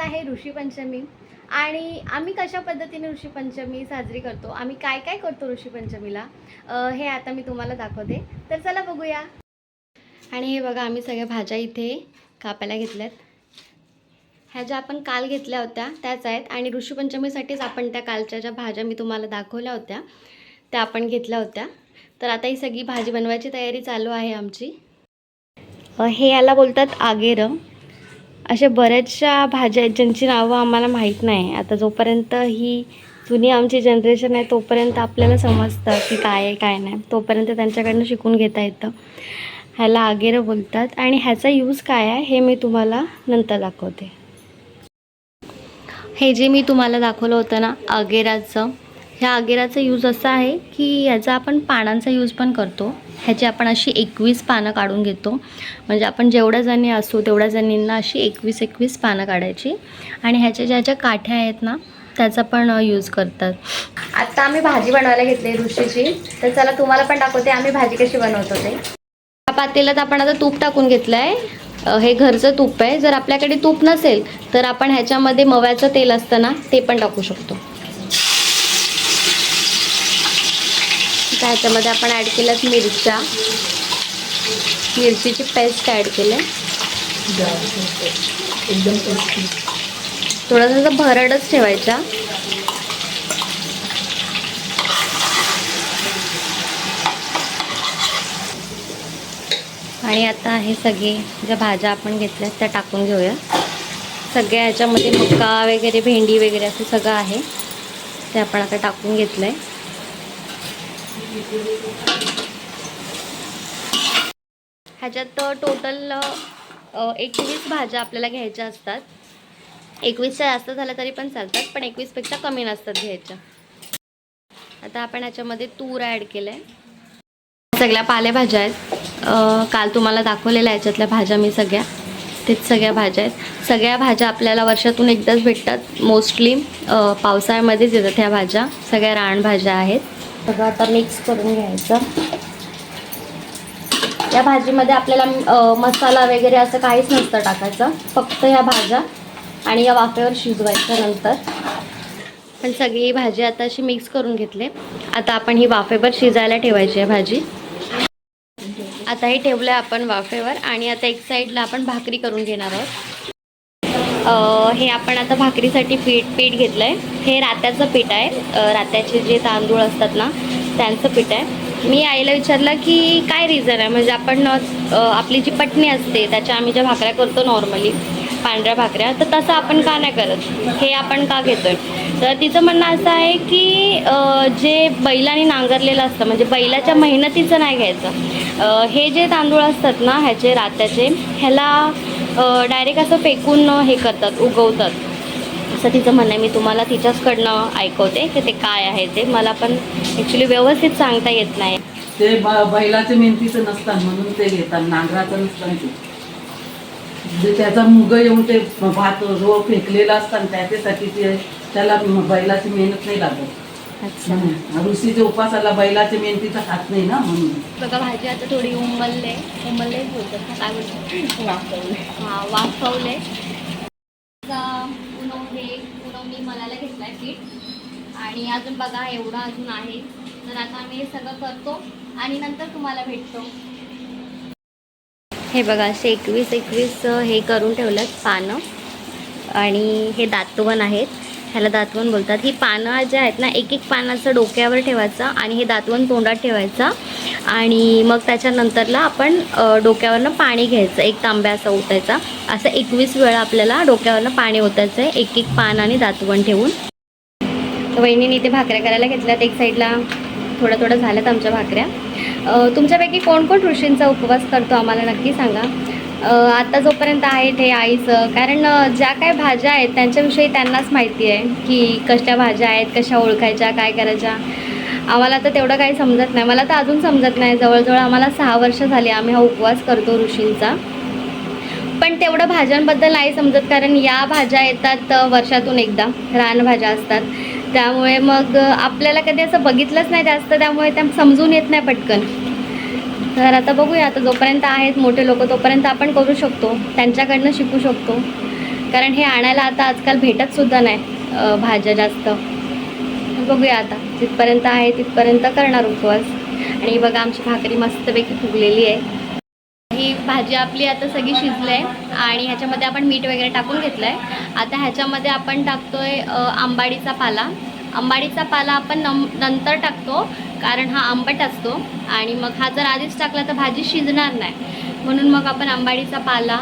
आहे ऋषीपंचमी आणि आम्ही कशा पद्धतीने ऋषीपंचमी साजरी करतो, आम्ही काय काय करतो ऋषीपंचमीला, हे आता मी तुम्हाला दाखवते. तर चला बघूया. आणि हे बघा, आम्ही सगळ्या भाज्या इथे कापायला घेतल्यात. ह्या ज्या आपण काल घेतल्या होत्या त्याच आहेत आणि ऋषीपंचमीसाठीच आपण त्या कालच्या ज्या भाज्या मी तुम्हाला दाखवल्या होत्या त्या आपण घेतल्या होत्या. तर आता ही सगळी भाजी बनवायची तयारी चालू आहे आमची. हे याला बोलतात आगेरं. अशा बऱ्याचशा भाज्या आहेत ज्यांची नावं आम्हाला माहीत नाही. आता जोपर्यंत ही जुनी आमची जनरेशन आहे तोपर्यंत आपल्याला समजतं की काय आहे काय नाही, तोपर्यंत त्यांच्याकडनं शिकून घेता येतं. ह्याला आगेरं बोलतात आणि ह्याचा यूज काय आहे हे मी तुम्हाला नंतर दाखवते. हे जे मी तुम्हाला दाखवलं होतं ना आगेराचं, ह्या आगेराचा यूज असा आहे की ह्याचा आपण पानांचा यूज पण करतो. ह्याची आपण अशी 21 पानं काढून घेतो. म्हणजे आपण जेवढ्या जणी असू तेवढ्या जणींना अशी 21 पानं काढायची आणि ह्याच्या ज्या ज्या काठ्या आहेत ना त्याचा पण यूज करतात. आत्ता आम्ही भाजी बनवायला घेतली ऋषीची, तर चला तुम्हाला पण दाखवते आम्ही भाजी कशी बनवतो ते. त्या पातेल्यात आपण आता तूप टाकून घेतलं आहे. हे घरचं तूप आहे. जर आपल्याकडे तूप नसेल तर आपण ह्याच्यामध्ये मव्याचं तेल असतं ना ते पण टाकू शकतो. ह्याच्यामध्ये आपण ॲड केल्यात मिरच्या, मिरचीची पेस्ट ॲड केलं आहे. एकदम टेस्टी. थोडंसं भरडच ठेवायचा. आणि आता हे सगळे ज्या भाज्या आपण घेतल्यात त्या टाकून घेऊया. सगळ्या ह्याच्यामध्ये मका वगैरे, भेंडी वगैरे असं सगळं आहे ते आपण आता टाकून घेतलं आहे. ह्याच्यात टोटल 21 भाज्या आपल्याला घ्यायच्या असतात. 21च्या जास्त झाल्या तरी पण चालतात, पण 21पेक्षा कमी नसतात घ्यायच्या. आता आपण ह्याच्यामध्ये तूर ॲड केलं आहे. सगळ्या पालेभाज्या आहेत. काल तुम्हाला दाखवलेल्या ह्याच्यातल्या भाज्या मी सगळ्या, तेच सगळ्या भाज्या आहेत. सगळ्या भाज्या आपल्याला वर्षातून एकदाच भेटतात. मोस्टली पावसाळ्यामध्येच येतात ह्या भाज्या. सगळ्या रानभाज्या आहेत. सगळं आता मिक्स करून घ्यायचं. या भाजीमध्ये आपल्याला मसाला वगैरे असं काहीच नसतं टाकायचं, फक्त ह्या भाज्या आणि या वाफेवर शिजवायच्या. नंतर पण सगळी भाजी आता अशी मिक्स करून घेतले. आता आपण ही वाफेवर शिजायला ठेवायची आहे भाजी. आता हे ठेवलं आहे आपण वाफेवर आणि आता एक साईडला आपण भाकरी करून घेणार आहोत. हे आपण आता भाकरीसाठी पीठ घेतलं आहे. हे रात्याचं पीठ आहे. रात्याचे जे तांदूळ असतात ना त्यांचं पीठ आहे. मी आईला विचारलं की काय रिझन आहे, म्हणजे आपण आपली जी पटणी असते त्याच्या आम्ही ज्या भाकऱ्या करतो नॉर्मली पांढऱ्या भाकऱ्या, तर तसं आपण का नाही करत, हे आपण का घेतो आहे. तर तिचं म्हणणं असं आहे की जे बैलांनी नांगरलेलं असतं, म्हणजे बैलाच्या मेहनतीचं नाही घ्यायचं. हे जे तांदूळ असतात ना ह्याचे रात्याचे, ह्याला डायरेक्ट असं फेकून हे करतात, उगवतात, असं तिचं म्हणणं आहे. मी तुम्हाला तिच्याचकडनं ऐकवते की ते काय आहे ते. मला पण ॲक्च्युली व्यवस्थित सांगता येत नाही. ते बैलाचे मेहनतीचं नसतात म्हणून ते घेतात, नांगराचं नसतं ते. जे त्याचा मुग येऊन ते भात रो फेकलेला असतात त्याच्यासाठी ते त्याला बैलाची मेहनत नाही लागत. अच्छा. ऋषीच्या उपासाला बैलाची मेहनतीचा हात नाही ना म्हणून. बघा भाजी आता थोडी उमलले बोलतात ना, काय बोलतात, वाफवले. पुनवणी मलाला घेतलाय पीठ आणि अजून बघा एवढं अजून आहे. तर आता आम्ही हे सगळं करतो आणि नंतर तुम्हाला भेटतो. हे बघा असे 21 हे करून ठेवल्यात पानं आणि हे दातवण आहेत. ह्याला दातवण बोलतात. ही पानं जे आहेत ना, एक पानाचं डोक्यावर ठेवायचं आणि हे दातवण तोंडात ठेवायचं आणि मग त्याच्यानंतरला आपण डोक्यावरनं पाणी घ्यायचं. एक तांब्या असा ओतायचा. असं 21 वेळा आपल्याला डोक्यावरनं पाणी ओतायचं आहे, एक पान आणि दातवण ठेवून. वहिनीने इथे भाकऱ्या करायला घेतल्यात. एक साईडला थोडं झाल्यात आमच्या भाकऱ्या. तुमच्यापैकी कोण कोण ऋषींचा उपवास करतो आम्हाला नक्की सांगा. आता जोपर्यंत आहे हे आईचं, कारण ज्या काय भाज्या आहेत त्यांच्याविषयी त्यांनाच माहिती आहे की कशा भाज्या आहेत, कशा ओळखायच्या, काय करायच्या. आम्हाला तर तेवढं काही समजत नाही. मला तर अजून समजत नाही. जवळजवळ आम्हाला 6 वर्ष झाली आम्ही हा उपवास करतो ऋषींचा. पण तेवढं भाज्यांबद्दल नाही समजत, कारण या भाज्या येतात वर्षातून एकदा, रानभाज्या असतात. त्यामुळे मग आपल्याला कधी असं बघितलंच नाही जास्त, त्यामुळे त्या समजून येत नाही पटकन. तर आता बघूया, आता जोपर्यंत आहेत मोठे लोक तोपर्यंत आपण करू शकतो, त्यांच्याकडनं शिकू शकतो. कारण हे आणायला आता आजकाल भेटतसुद्धा नाही भाज्या जास्त. बघूया आता जिथपर्यंत आहे तिथपर्यंत करणार उपवास. आणि बघा आमची भाकरी मस्तपैकी फुगलेली आहे. ही भाजी आपली आता सगळी शिजली आहे आणि ह्याच्यामध्ये आपण मीठ वगैरे टाकून घेतलं आहे. आता ह्याच्यामध्ये आपण टाकतोय आंबाडीचा पाला. आंबाडीचा पाला आपण नंतर टाकतो कारण हा आंबट असतो आणि मग हा जर आधीच टाकला तर भाजी शिजणार नाही. म्हणून मग आपण आंबाडीचा पाला,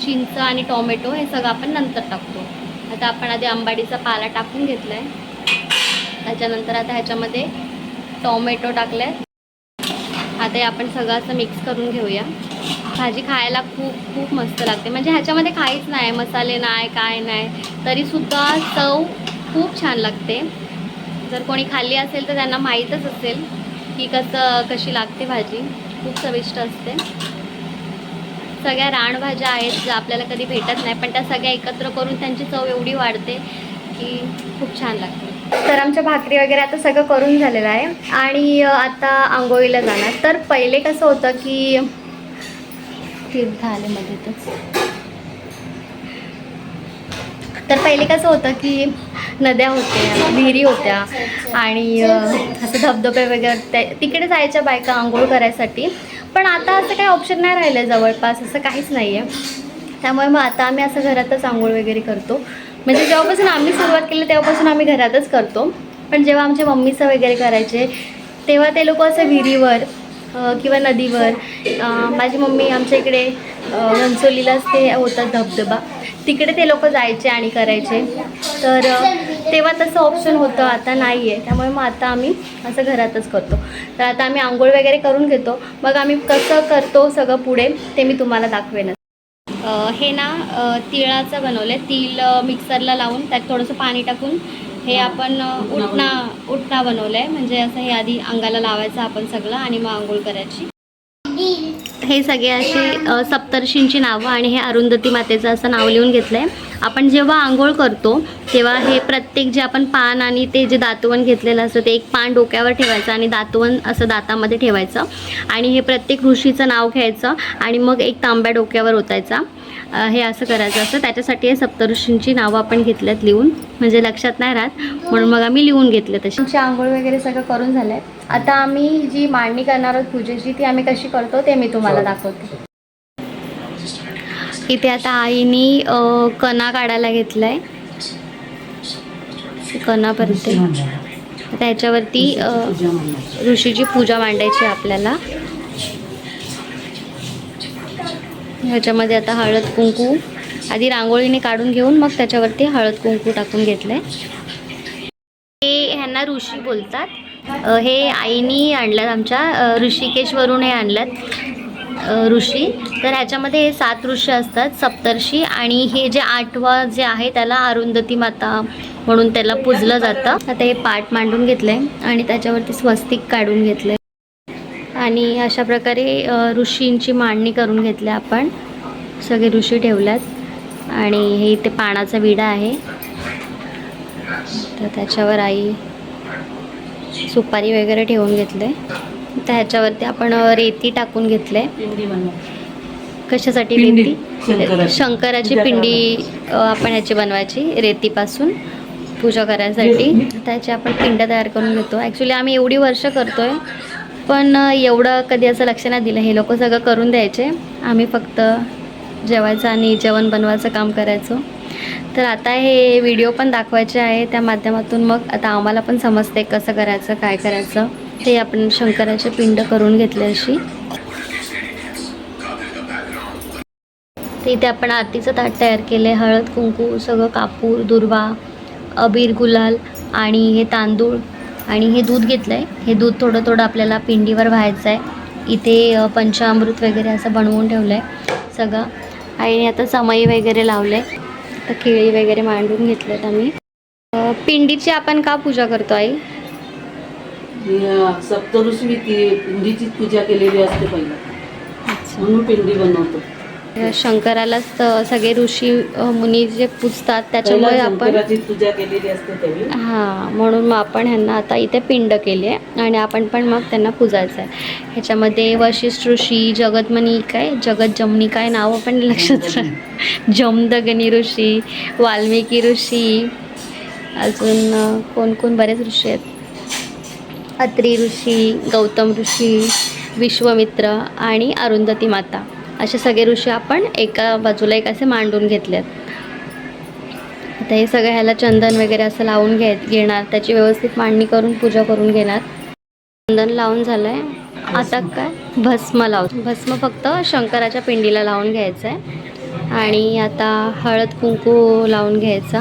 चिंच आणि टोमॅटो हे सगळं आपण नंतर टाकतो. आता आपण आधी आंबाडीचा पाला टाकून घेतला आहे. त्याच्यानंतर आता ह्याच्यामध्ये टोमॅटो टाकले. आता हे आपण सगळं असं मिक्स करून घेऊया. भाजी खायला खूप खूप मस्त लागते. म्हणजे ह्याच्यामध्ये काहीच नाही, मसाले नाही, काय नाही, तरीसुद्धा चव खूप छान लागते. जर कोणी खाल्ली असेल तर त्यांना माहीतच असेल की कशी लागते भाजी. खूप चविष्ट असते. सगळ्या रानभाज्या आहेत ज्या आपल्याला कधी भेटत नाही, पण त्या सगळ्या एकत्र करून त्यांची चव एवढी वाढते की खूप छान लागते. तर आमच्या भाकरी वगैरे आता सगळं करून झालेलं आहे आणि आता आंघोळीला जाणार. तर पहिले कसं होतं की तीर्थ आले मध्येच. तर पहिले कसं होतं की नद्या होत्या, विहिरी होत्या आणि असं धबधबे वगैरे तिकडे जायच्या बायका आंघोळ करायसाठी. पण आता असं काही ऑप्शन नाही राहिलं जवळपास, असं काहीच नाही आहे. त्यामुळे मग आता आम्ही असं घरातच आंघोळ वगैरे करतो. म्हणजे जेव्हापासून आम्ही सुरुवात केली तेव्हापासून आम्ही घरातच करतो. पण जेव्हा आमच्या मम्मीचं वगैरे करायचे तेव्हा ते लोक असं विहिरीवर किंवा नदीवर, माझी मम्मी आमच्या इकडे घनसोलीलाच ते होतं धबधबा, तिकडे ते लोक जायचे आणि करायचे. तर तेव्हा तसं ऑप्शन होतं, आता नाही आहे. त्यामुळे मग आता आम्ही असं घरातच करतो. तर आता आम्ही आंघोळ वगैरे करून घेतो. मग आम्ही कसं करतो सगळं पुढे ते मी तुम्हाला दाखवेनच. हे ना तिळाचं बनवलं आहे. तीळ मिक्सरला लावून त्यात थोडंसं पाणी टाकून हे आपण उटणा बनवलं आहे. म्हणजे असं हे आधी अंगाला लावायचं आपण सगळं आणि मग आंघोळ करायची. हे सगळे अशी सप्तर्षींची नावं आणि हे अरुंधती मातेचं असं नाव लिहून घेतलं आहे. आपण जेव्हा आंघोळ करतो तेव्हा हे प्रत्येक जे आपण पान आणि ते जे दातवण घेतलेलं असतं ते एक पान डोक्यावर ठेवायचं आणि दातवण असं दातामध्ये ठेवायचं आणि हे प्रत्येक ऋषीचं नाव घ्यायचं आणि मग एक तांब्या डोक्यावर ओतायचा. हे असं करायचं असतं. त्याच्यासाठी हे सप्तऋषींची नावं आपण घेतल्यात लिहून, म्हणजे लक्षात नाही राहत म्हणून मग आम्ही लिहून घेतलं. तशी आमची आंघोळ वगैरे सगळं करून झालं आहे. आता आम्ही जी मांडणी करणार आहोत पूजेची ती आम्ही कशी करतो ते मी तुम्हाला दाखवते. इथे आता आईनी कणा काढायला घेतला आहे. कणा भरते. त्याच्यावरती ऋषीची पूजा मांडायची आपल्याला. ह्याच्यामध्ये आता हळद कुंकू आधी रांगोळीने काढून घेऊन मग त्याच्यावरती हळद कुंकू टाकून घेतलं आहे. हे ह्यांना ऋषी बोलतात. हे आईनी आणल्यात आमच्या, ऋषिकेशवरून हे आणल्यात ऋषी. तर ह्याच्यामध्ये हे 7 ऋषी असतात, सप्तर्षी. आणि हे जे 8वं जे आहे त्याला अरुंधती माता म्हणून त्याला पूजलं जातं. आता हे पाट मांडून घेतलं आहे आणि त्याच्यावरती स्वस्तिक काढून घेतलं आहे आणि अशा प्रकारे ऋषींची मांडणी करून घेतली. आपण सगळे ऋषी ठेवल्यात आणि हे इथे पानाचा विडा आहे. तर त्याच्यावर आई सुपारी वगैरे ठेवून घेतले. तर ह्याच्यावरती आपण रेती टाकून घेतले. कशासाठी रेती? शंकराची पिंडी आपण ह्याची बनवायची रेतीपासून पूजा करायसाठी. त्याची आपण पिंड तयार करून घेतो. ॲक्च्युली आम्ही एवढी वर्ष करतोय पण एवढं कधी असं लक्ष नाही दिलं. हे लोक सगळं करून द्यायचे, आम्ही फक्त जेवायचं आणि जेवण बनवायचं काम करायचो. तर आता हे व्हिडिओ पण दाखवायचे आहे त्या माध्यमातून. मग आता आम्हाला पण समजते कसं करायचं, काय करायचं. ते आपण शंकराचे पिंड करून घेतले अशी. ते इथे आपण आरतीचं ताट तयार केले. हळद कुंकू सगळं, कापूर, दुर्वा, अबीर, गुलाल आणि हे तांदूळ आणि हे दूध घेतलं आहे. हे दूध थोडं थोडं आपल्याला पिंडीवर व्हायचं आहे. इथे पंचामृत वगैरे असं बनवून ठेवलं आहे सगळं. आणि आता समई वगैरे लावले. तर केळी वगैरे मांडून घेतलेत आम्ही. पिंडीची आपण का पूजा करतो आई? सप्तऋषी ती पिंडीची पूजा केलेली असते पहिला, म्हणून पिंडी बनवतो. शंकरालाच सगळे ऋषी मुनी जे पूजतात त्याच्यामुळे आपण शंकराची पूजा केलेली असते त्यावेळी. हां, म्हणून मग आपण ह्यांना आता इथे पिंड केली आहे आणि आपण पण मग त्यांना पूजायचं आहे. ह्याच्यामध्ये वशिष्ठ ऋषी, जगतमणी काय जगतजमनी काय नाव पण लक्षात जमदग्नी ऋषी, वाल्मिकी ऋषी, अजून कोण कोण बरेच ऋषी आहेत. अत्री ऋषी, गौतम ऋषी, विश्वामित्र आणि अरुंधती माता असे सगळे ऋषी आपण एका बाजूला एक असे मांडून घेतलेत. आता हे सगळं ह्याला चंदन वगैरे असं लावून घेणार, त्याची व्यवस्थित मांडणी करून पूजा करून घेणार. चंदन लावून झालं आहे. आता काय भस्म लावतो. भस्म फक्त शंकराच्या पिंडीला लावून घ्यायचं आहे आणि आता हळद कुंकू लावून घ्यायचा.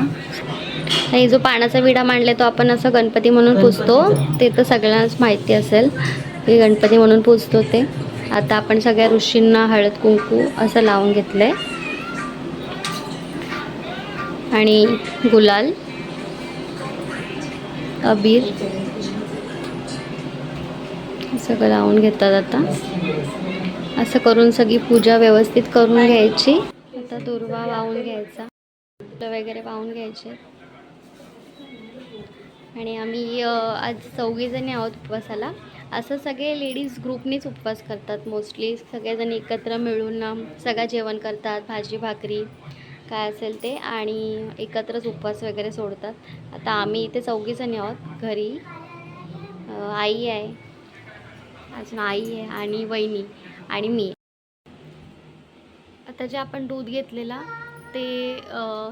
हे जो पानाचा विडा मांडला तो आपण असं गणपती म्हणून पूजतो, ते तर सगळ्यांनाच माहिती असेल की गणपती म्हणून पूजतो ते. आता आपण सगळ्या ऋषींना हळद कुंकू असं लावून घेतलं आहे आणि गुलाल, अबीर सगळं लावून घेतात. आता असं करून सगळी पूजा व्यवस्थित करून घ्यायची. आता दुर्वा वाहून घ्यायचा, फुलं वगैरे वाहून घ्यायचे. आणि आम्ही आज 4 जणी आहोत उपवासाला. असं सगळे लेडीज ग्रुपनीच उपवास करतात. मोस्टली सगळेजण एकत्र मिळून सगळं जेवण करतात, भाजी भाकरी काय असेल ते, आणि एकत्रच उपवास वगैरे सोडतात. आता आम्ही इथे 4 जणी आहोत घरी. आई आहे, अजून आई आहे आणि वहिनी आणि मी. आता जे आपण दूध घेतलेला ते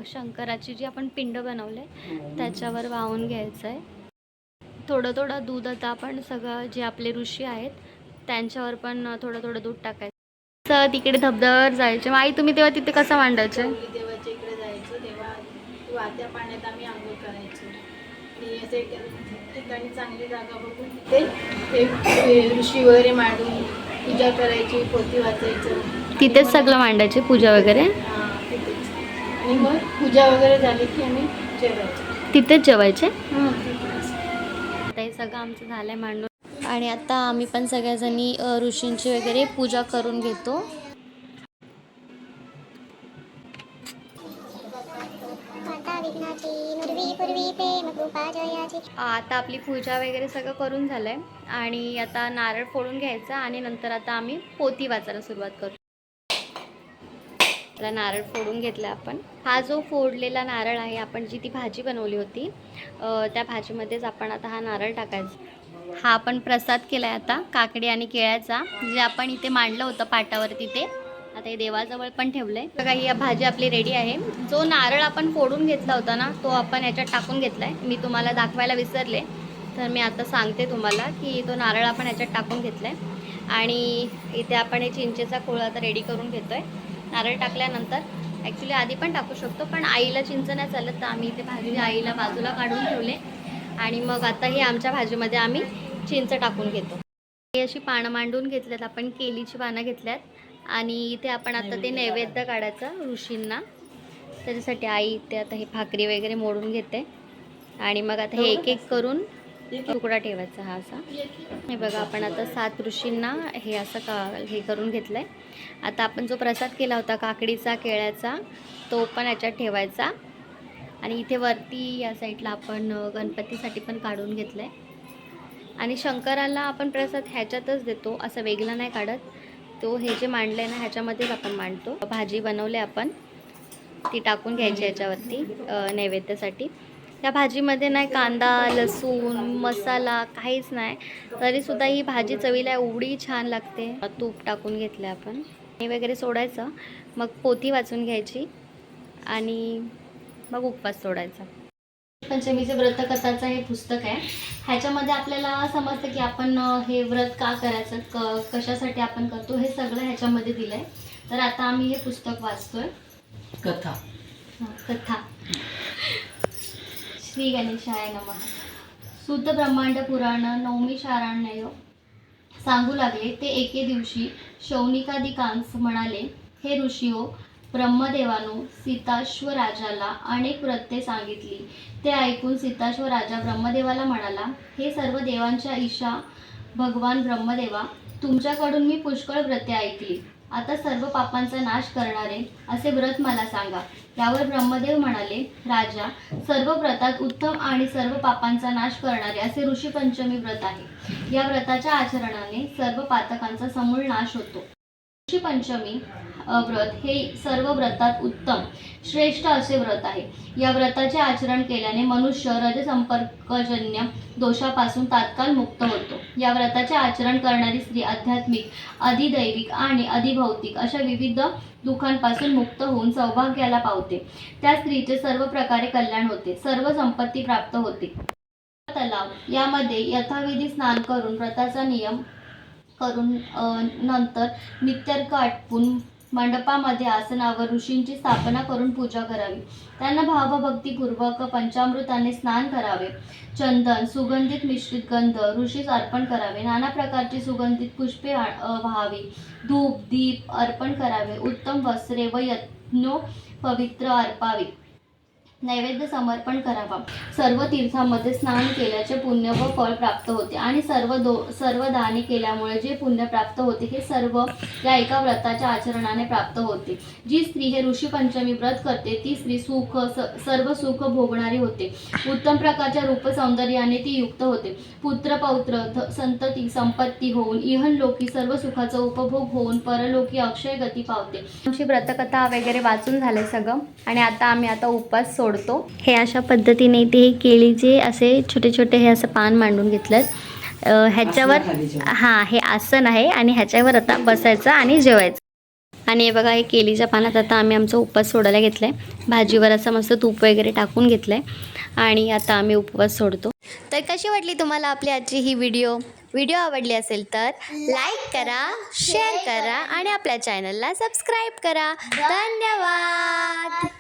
शंकराची जी आपण पिंड बनवले त्याच्यावर वाहून घ्यायचं आहे. थोडं थोडं दूध आता आपण सगळं जे आपले ऋषी आहेत त्यांच्यावर पण थोडं थोडं दूध टाकायचं. तिकडे धबधब्यावर जायचे. आई तुम्ही तेव्हा तिथे कसं मांडायचे? देवाच्या इकडे जायचं तेव्हा वाहत्या पाण्यात आम्ही आंघोळ करायचो आणि असे ठिकाणी चांगली जागा बघून तिथे ते ऋषी वगैरे मांडून पूजा करायची, पोथी वाचायचं. तिथेच सगळं मांडायचे पूजा वगैरे? हां, तिथेच. आणि मग पूजा वगैरे झाली की आम्ही जेवायचो. तिथेच जेवायचे? तिथेच. आता हे सगळं आमचं झालं आहे मांडून आणि आता आम्ही पण सगळ्याजणी ऋषींची वगैरे पूजा करून घेतो. आता आपली पूजा वगैरे सगळं करून झालं आहे आणि आता नारळ फोडून घ्यायचा आणि नंतर आता आम्ही पोथी वाचायला सुरुवात करू. त्याला नारळ फोडून घेतला आपण. हा जो फोडलेला नारळ आहे, आपण जी ती भाजी बनवली होती त्या भाजीमध्येच आपण आता हा नारळ टाकायचा. हा आपण प्रसाद केला आहे आता काकडी आणि केळ्याचा, जे आपण इथे मांडलं होतं पाटावरती ते आता हे देवाजवळ पण ठेवलं आहे. बघा ही भाजी आपली रेडी आहे. जो नारळ आपण फोडून घेतला होता ना तो आपण ह्याच्यात टाकून घेतला आहे. मी तुम्हाला दाखवायला विसरले तर मी आता सांगते तुम्हाला की तो नारळ आपण ह्याच्यात टाकून घेतला आहे. आणि इथे आपण हे चिंचेचा कोळ आता रेडी करून घेतो आहे. नारळ टाकल्यानंतर ॲक्च्युली आधी पण टाकू शकतो, पण आईला चिंच नाही चालत तर आम्ही इथे भाजी आईला बाजूला काढून ठेवले आणि मग आता हे आमच्या भाजीमध्ये आम्ही चिंच टाकून घेतो. ही अशी पानं मांडून घेतल्यात आपण, केलीची पानं घेतल्यात आणि इथे आपण आता ते नैवेद्य काढायचं ऋषींना. त्याच्यासाठी आई इथे आता हे भाकरी वगैरे मोडून घेते आणि मग आता हे एक एक करून तुकडा ठेवायचा हा असा. हे बघा आपण आता 7 ऋषींना हे असं हे करून घेतलं आहे. आता आपण जो प्रसाद केला होता काकडीचा केळ्याचा तो पण याच्यात ठेवायचा आणि इथे वरती या साईडला आपण गणपतीसाठी पण काढून घेतलं आहे. आणि शंकराला आपण प्रसाद ह्याच्यातच देतो, असं वेगळा नाही काढत. तो हे जे मांडलं आहे ना ह्याच्यामध्येच आपण मांडतो. भाजी बनवले आपण ती टाकून घ्यायची याच्यावरती नैवेद्यासाठी. त्या भाजीमध्ये नाही कांदा लसूण मसाला काहीच नाही, तरीसुद्धा ही भाजी चवीला एवढी छान लागते. तूप टाकून घेतलं आपण हे वगैरे सोडायचं, मग पोथी वाचून घ्यायची आणि मग उपवास सोडायचा. पंचमीचे व्रतकथाचं हे पुस्तक आहे. ह्याच्यामध्ये आपल्याला समजतं की आपण हे व्रत का करायचं, कशासाठी आपण करतो, हे सगळं ह्याच्यामध्ये दिलं आहे. तर आता आम्ही हे पुस्तक वाचतोय. कथा कथा. श्री गणेशाय नमः. शुद्ध ब्रह्मांड पुराण नवमी शाराण्य सांगू लागले. ते एके दिवशी शौनिकादिकांस म्हणाले, हे ऋषीओ, ब्रह्मदेवानो सीताश्व राजाला अनेक व्रते सांगितली. ते ऐकून सीताश्व राजा ब्रह्मदेवाला म्हणाला, हे सर्व देवांच्या ईशा भगवान ब्रह्मदेवा, तुमच्याकडून मी पुष्कळ व्रते ऐकली, आता सर्व पापांचा नाश करणारे असे व्रत मला सांगा. यावर ब्रह्मदेव म्हणाले, राजा, सर्व व्रतात उत्तम आणि सर्व पापांचा नाश करणारे असे ऋषीपंचमी व्रत आहे. या व्रताच्या आचरणाने सर्व पातकांचा समूळ नाश होतो. ऋषीपंचमी व्रत हे सर्व व्रतात उत्तम श्रेष्ठ असे व्रत आहे. या व्रताचे आचरण केल्याने मनुष्य रजसंपर्कजन्य दोषापासून तात्काळ मुक्त होतो. या व्रताचे आचरण करणारी स्त्री आध्यात्मिक, अधिदैविक आणि अधिभौतिक अशा विविध दुःखांपासून मुक्त होऊन सौभाग्याला पावते. त्या स्त्रीचे सर्व प्रकारे कल्याण होते, सर्व संपत्ती प्राप्त होते. तलाव यामध्ये यथाविधी स्नान करून व्रताचा नियम करून नंतर नित्यर्क आटपून मंडपामध्ये आसनावर ऋषींची स्थापना करून पूजा करावी. त्यांना भावभक्तीपूर्वक पंचामृताने स्नान करावे. चंदन, सुगंधित मिश्रित गंध ऋषीस अर्पण करावे. नाना प्रकारची सुगंधित पुष्पे व्हावी. धूप दीप अर्पण करावे. उत्तम वस्त्रे व यज्ञोपवित्र अर्पावी. नैवेद्य समर्पण करावा. सर्व तीर्थांमध्ये स्नान केल्याचे पुण्य व फळ प्राप्त होते आणि सर्व दाने केल्यामुळे जे पुण्य प्राप्त होते हे सर्व या एका व्रताच्या आचरणाने प्राप्त होते. जी स्त्री हे ऋषीपंचमी व्रत करते ती स्त्री सर्व सुख भोगणारी होते. उत्तम प्रकारच्या रूप सौंदर्याने ती युक्त होते. पुत्र पौत्र संतती संपत्ती होऊन इहनलोकी सर्व सुखाचा उपभोग होऊन परलोकी अक्षय गती पावते. आमची व्रतकथा वगैरे वाचून झाले सगळं आणि आता उपास सोडतो. हे अशा पद्धतीने ते केळीचे असे छोटे छोटे हे असं पान मांडून घेतलं. ह्याच्यावर हे आसन आहे आणि ह्याच्यावर आता बसायचं आणि जेवायचं. आणि हे बघा, हे केळीच्या पानात आता आम्ही आमचा उपवास सोडायला घेतला आहे. भाजीवर असं मस्त तूप वगैरे टाकून घेतलं आहे आणि आता आम्ही उपवास सोडतो. तर कशी वाटली तुम्हाला आपली आजची ही व्हिडिओ आवडली असेल तर लाईक करा, शेअर करा आणि आपल्या चॅनलला सबस्क्राईब करा. धन्यवाद.